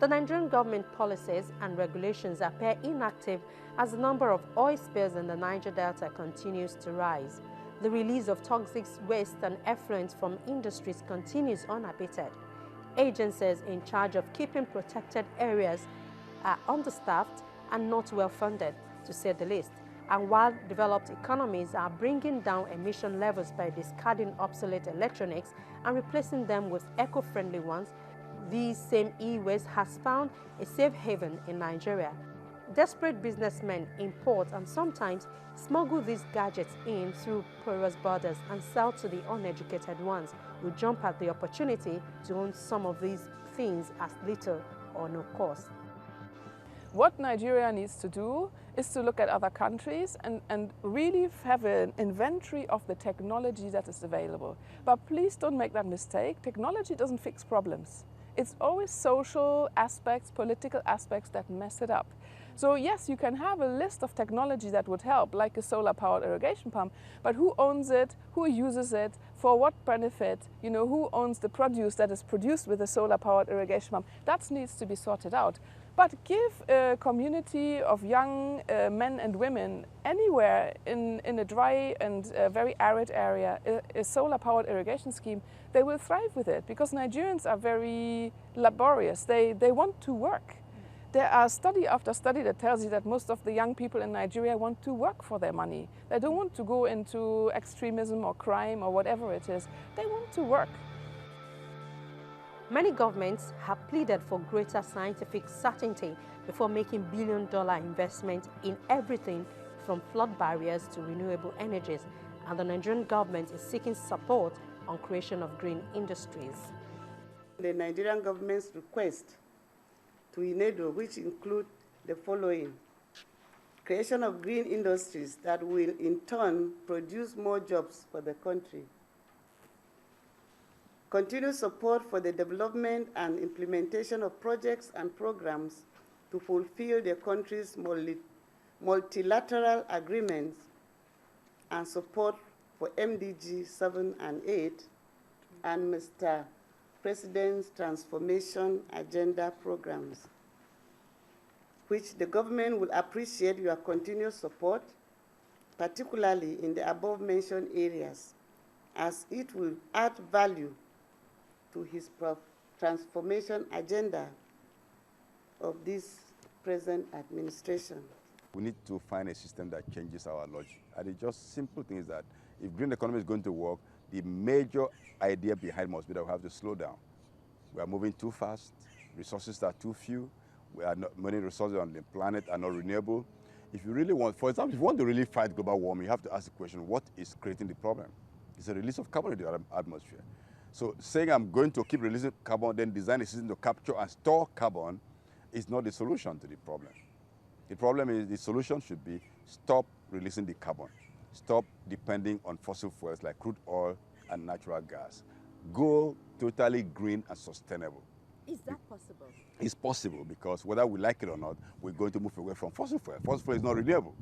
The Nigerian government policies and regulations appear inactive as the number of oil spills in the Niger Delta continues to rise. The release of toxic waste and effluent from industries continues unabated. Agencies in charge of keeping protected areas are understaffed and not well funded, to say the least. And while developed economies are bringing down emission levels by discarding obsolete electronics and replacing them with eco-friendly ones, these same e-waste has found a safe haven in Nigeria. Desperate businessmen import and sometimes smuggle these gadgets in through porous borders and sell to the uneducated ones who jump at the opportunity to own some of these things at little or no cost. What Nigeria needs to do is to look at other countries and really have an inventory of the technology that is available. But please don't make that mistake. Technology doesn't fix problems. It's always social aspects, political aspects that mess it up. So yes, you can have a list of technology that would help, like a solar-powered irrigation pump, but who owns it, who uses it, for what benefit, who owns the produce that is produced with a solar-powered irrigation pump, that needs to be sorted out. But give a community of young men and women anywhere in a dry and very arid area a solar-powered irrigation scheme, they will thrive with it, because Nigerians are very laborious. They want to work. There are study after study that tells you that most of the young people in Nigeria want to work for their money. They don't want to go into extremism or crime or whatever it is. They want to work. Many governments have pleaded for greater scientific certainty before making billion-dollar investments in everything from flood barriers to renewable energies, and the Nigerian government is seeking support on creation of green industries. The Nigerian government's request to INEDO, which include the following: creation of green industries that will in turn produce more jobs for the country, continued support for the development and implementation of projects and programs to fulfill the country's multilateral agreements, and support for MDG 7 and 8 and Mr. President's transformation agenda programs, which the government will appreciate your continued support, particularly in the above-mentioned areas, as it will add value to his transformation agenda of this present administration. We need to find a system that changes our logic. And the just simple thing is that if green economy is going to work, the major idea behind must be that we have to slow down. We are moving too fast, resources are too few, many resources on the planet are not renewable. If you really want, for example, if you want to really fight global warming, you have to ask the question, what is creating the problem? It's a release of carbon into the atmosphere. So saying I'm going to keep releasing carbon, then design a system to capture and store carbon is not the solution to the problem. The problem is, the solution should be stop releasing the carbon. Stop depending on fossil fuels like crude oil and natural gas. Go totally green and sustainable. Is that possible? It's possible, because whether we like it or not, we're going to move away from fossil fuel. Fossil fuel is not renewable.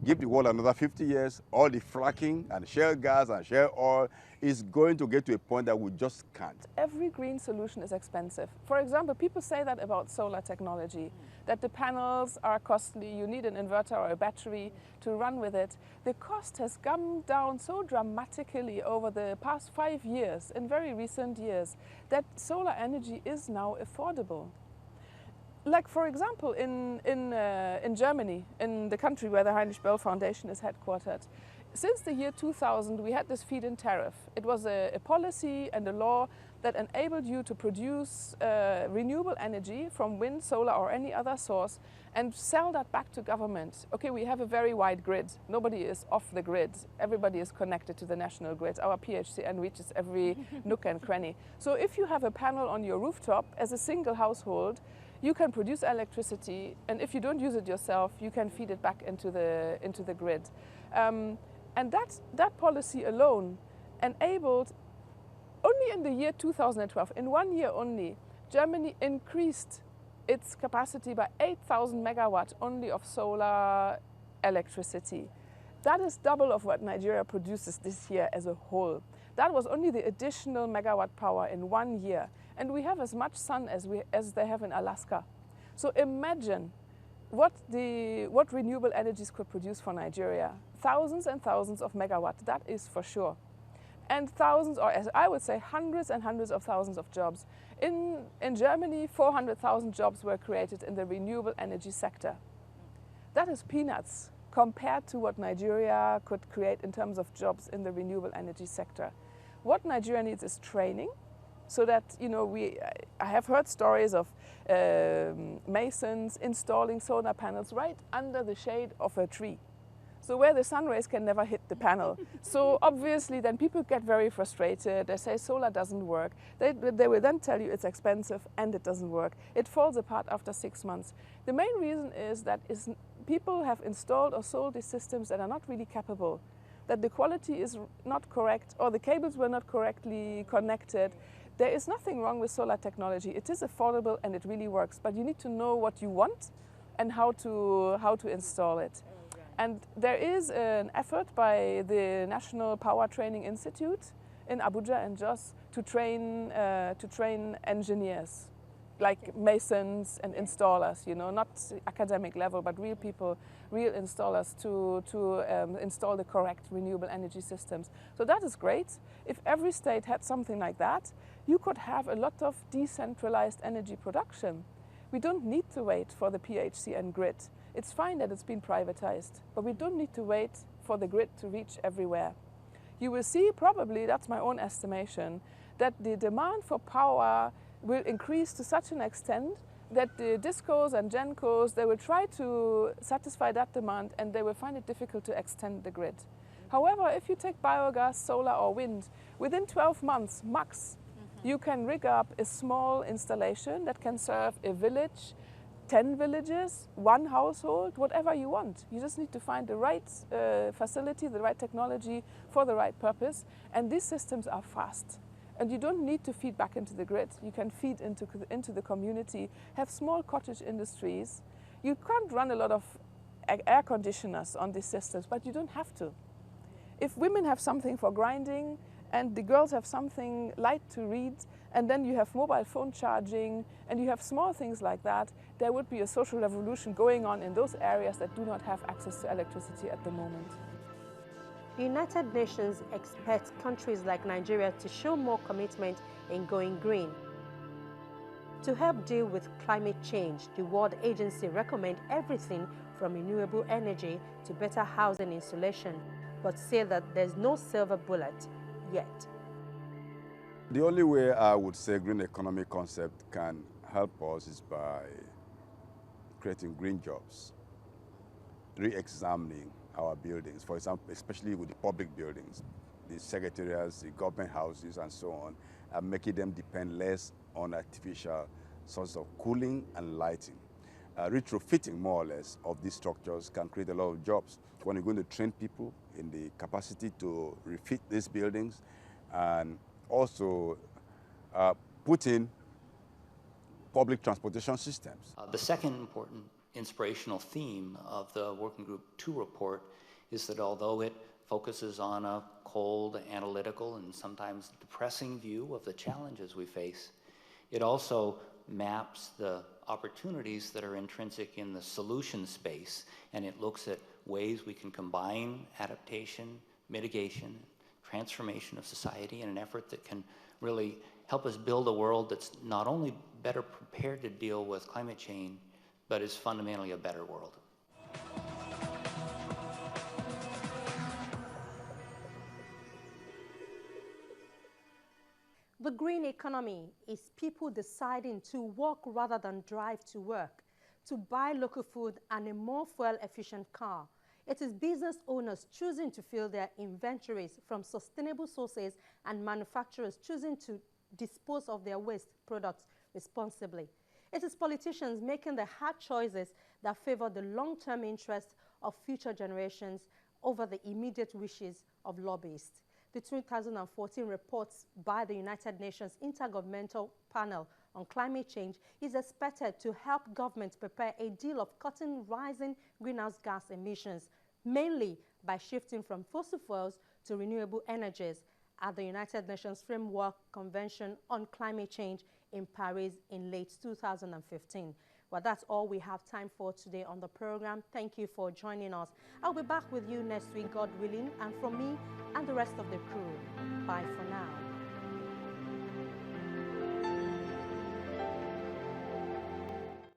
Give the world another 50 years, all the fracking and shale gas and shale oil is going to get to a point that we just can't. Every green solution is expensive. For example, people say that about solar technology, that the panels are costly, you need an inverter or a battery to run with it. The cost has come down so dramatically over the past 5 years, in very recent years, that solar energy is now affordable. Like, for example, in Germany, in the country where the Heinrich Böll Foundation is headquartered, since the year 2000, we had this feed-in tariff. It was a policy and a law that enabled you to produce renewable energy from wind, solar, or any other source and sell that back to government. Okay, we have a very wide grid. Nobody is off the grid. Everybody is connected to the national grid. Our PHCN reaches every nook and cranny. So if you have a panel on your rooftop as a single household, you can produce electricity, and if you don't use it yourself, you can feed it back into the grid. And that policy alone enabled, only in the year 2012, in 1 year only, Germany increased its capacity by 8,000 megawatts only of solar electricity. That is double of what Nigeria produces this year as a whole. That was only the additional megawatt power in 1 year. And we have as much sun as they have in Alaska. So imagine what renewable energies could produce for Nigeria. Thousands and thousands of megawatts, that is for sure. And thousands, or as I would say, hundreds and hundreds of thousands of jobs. In Germany, 400,000 jobs were created in the renewable energy sector. That is peanuts compared to what Nigeria could create in terms of jobs in the renewable energy sector. What Nigeria needs is training, so that, you know, I have heard stories of masons installing solar panels right under the shade of a tree, so where the sun rays can never hit the panel. So obviously then people get very frustrated. They say solar doesn't work. They will then tell you it's expensive and it doesn't work. It falls apart after 6 months. The main reason is that people have installed or sold these systems that are not really capable, that the quality is not correct, or the cables were not correctly connected. There is nothing wrong with solar technology. It is affordable and it really works, but you need to know what you want and how to install it. And there is an effort by the National Power Training Institute in Abuja and Jos to train engineers, like masons and installers, you know, not academic level, but real people, real installers to install the correct renewable energy systems. So that is great. If every state had something like that, you could have a lot of decentralized energy production. We don't need to wait for the PHCN grid. It's fine that it's been privatized, but we don't need to wait for the grid to reach everywhere. You will see, probably, that's my own estimation, that the demand for power will increase to such an extent that the discos and gencos, they will try to satisfy that demand and they will find it difficult to extend the grid. However, if you take biogas, solar or wind, within 12 months max, you can rig up a small installation that can serve a village, 10 villages, 1 household, whatever you want. You just need to find the right facility, the right technology for the right purpose. And these systems are fast. And you don't need to feed back into the grid. You can feed into the community, have small cottage industries. You can't run a lot of air conditioners on these systems, but you don't have to. If women have something for grinding, and the girls have something light to read, and then you have mobile phone charging, and you have small things like that, there would be a social revolution going on in those areas that do not have access to electricity at the moment. The United Nations expects countries like Nigeria to show more commitment in going green. To help deal with climate change, the World Agency recommends everything from renewable energy to better housing insulation, but say that there's no silver bullet yet. The only way I would say green economy concept can help us is by creating green jobs, re-examining our buildings, for example, especially with the public buildings, the secretariats, the government houses, and so on, and making them depend less on artificial sources of cooling and lighting. Retrofitting, more or less, of these structures can create a lot of jobs. When you're going to train people in the capacity to refit these buildings, and also put in public transportation systems. The second important inspirational theme of the Working Group 2 report is that although it focuses on a cold, analytical, and sometimes depressing view of the challenges we face, it also maps the opportunities that are intrinsic in the solution space, and it looks at ways we can combine adaptation, mitigation, transformation of society in an effort that can really help us build a world that's not only better prepared to deal with climate change, but is fundamentally a better world. The green economy is people deciding to walk rather than drive to work, to buy local food and a more fuel-efficient car. It is business owners choosing to fill their inventories from sustainable sources and manufacturers choosing to dispose of their waste products responsibly. It is politicians making the hard choices that favor the long-term interests of future generations over the immediate wishes of lobbyists. The 2014 report by the United Nations Intergovernmental Panel on Climate Change is expected to help governments prepare a deal of cutting rising greenhouse gas emissions, mainly by shifting from fossil fuels to renewable energies at the United Nations Framework Convention on Climate Change in Paris in late 2015. Well, that's all we have time for today on the program. Thank you for joining us. I'll be back with you next week, God willing, and from me and the rest of the crew. Bye for now.